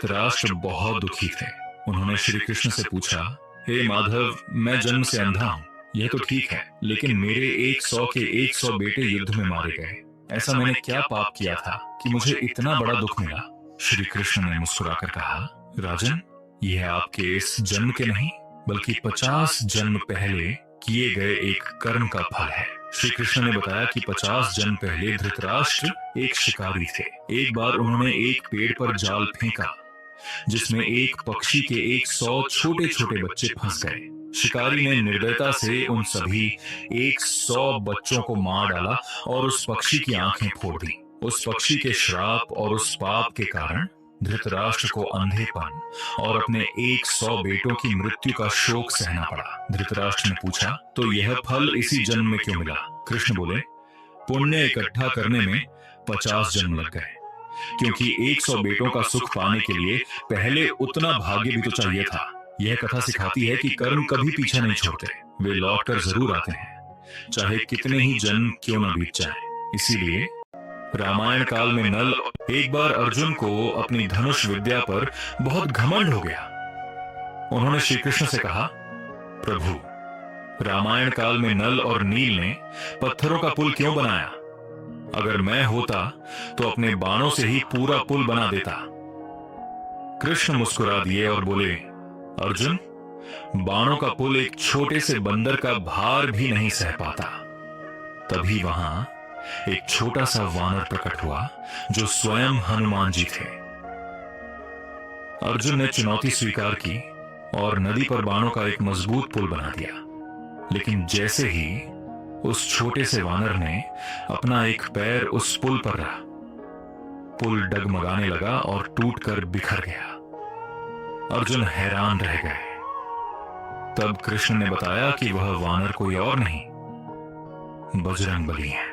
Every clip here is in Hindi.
धृतराष्ट्र बहुत दुखी थे। उन्होंने श्री कृष्ण से पूछा, हे माधव, मैं जन्म से अंधा हूँ, यह तो ठीक है, लेकिन मेरे 100 के 100 बेटे युद्ध में मारे गए। ऐसा मैंने क्या पाप किया था कि मुझे इतना बड़ा दुख मिला? श्री कृष्ण ने मुस्कुराकर कहा, राजन, यह आपके इस जन्म के नहीं बल्कि 50 जन्म पहले किए गए एक कर्म का फल है। श्री कृष्ण ने बताया कि 50 जन्म पहले धृतराष्ट्र एक शिकारी थे। एक बार उन्होंने एक पेड़ पर जाल फेंका जिसमें एक पक्षी के 100 छोटे छोटे बच्चे फंस गए। शिकारी ने निर्दयता से उन सभी 100 बच्चों को मार डाला और उस पक्षी की आंखें फोड़ दी। उस पक्षी के श्राप और उस पाप के कारण धृतराष्ट्र को अंधेपन और अपने 100 बेटों की मृत्यु का शोक सहना पड़ा। धृतराष्ट्र ने पूछा, तो यह फल इसी जन्म में क्यों मिला? कृष्ण बोले, पुण्य इकट्ठा करने में 50 जन्म लग गए, क्योंकि 100 बेटों का सुख पाने के लिए पहले उतना भाग्य भी तो चाहिए था। यह कथा सिखाती है कि कर्म कभी पीछे नहीं छोड़ते, वे लौटकर जरूर आते हैं, चाहे कितने ही जन्म क्यों न बीत जाएं। इसीलिए रामायण काल में नल एक बार अर्जुन को अपनी धनुष विद्या पर बहुत घमंड हो गया। उन्होंने श्री कृष्ण से कहा, प्रभु, रामायण काल में नल और नील ने पत्थरों का पुल क्यों बनाया? अगर मैं होता तो अपने बाणों से ही पूरा पुल बना देता। कृष्ण मुस्कुरा दिए और बोले, अर्जुन, बाणों का पुल एक छोटे से बंदर का भार भी नहीं सह पाता। तभी वहां एक छोटा सा वानर प्रकट हुआ जो स्वयं हनुमान जी थे। अर्जुन ने चुनौती स्वीकार की और नदी पर बाणों का एक मजबूत पुल बना दिया। लेकिन जैसे ही उस छोटे से वानर ने अपना एक पैर उस पुल पर रखा, पुल डगमगाने लगा और टूटकर बिखर गया। अर्जुन हैरान रह गए। तब कृष्ण ने बताया कि वह वानर कोई और नहीं, बजरंगबली है।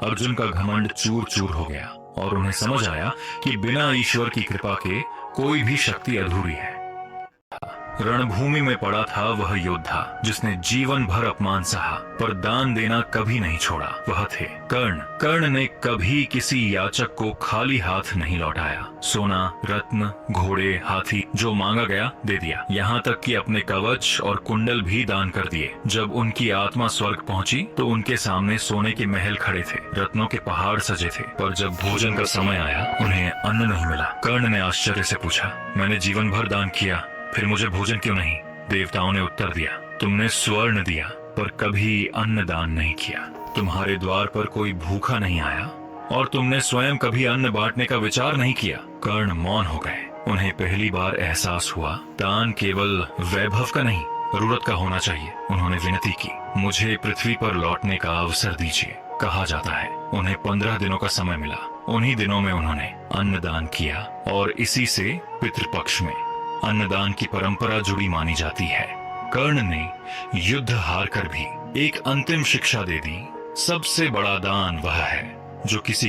अर्जुन का घमंड चूर चूर हो गया और उन्हें समझ आया कि बिना ईश्वर की कृपा के कोई भी शक्ति अधूरी है। रणभूमि में पड़ा था वह योद्धा जिसने जीवन भर अपमान सहा पर दान देना कभी नहीं छोड़ा। वह थे कर्ण। कर्ण ने कभी किसी याचक को खाली हाथ नहीं लौटाया। सोना, रत्न, घोड़े, हाथी जो मांगा गया दे दिया, यहाँ तक कि अपने कवच और कुंडल भी दान कर दिए। जब उनकी आत्मा स्वर्ग पहुंची तो उनके सामने सोने के महल खड़े थे, रत्नों के पहाड़ सजे थे, पर जब भोजन का समय आया उन्हें अन्न नहीं मिला। कर्ण ने आश्चर्य से पूछा, मैंने जीवन भर दान किया, फिर मुझे भोजन क्यों नहीं? देवताओं ने उत्तर दिया, तुमने स्वर्ण दिया पर कभी अन्न दान नहीं किया। तुम्हारे द्वार पर कोई भूखा नहीं आया और तुमने स्वयं कभी अन्न बांटने का विचार नहीं किया। कर्ण मौन हो गए। उन्हें पहली बार एहसास हुआ, दान केवल वैभव का नहीं, जरूरत का होना चाहिए। उन्होंने विनती की, मुझे पृथ्वी पर लौटने का अवसर दीजिए। कहा जाता है उन्हें 15 दिनों का समय मिला। उन्हीं दिनों में उन्होंने अन्न दान किया और इसी से पितृपक्ष में अन्नदान की परंपरा जुड़ी मानी जाती है। कर्ण ने युद्ध हारकर भी एक अंतिम शिक्षा दे दी, सबसे बड़ा दान वह है जो किसी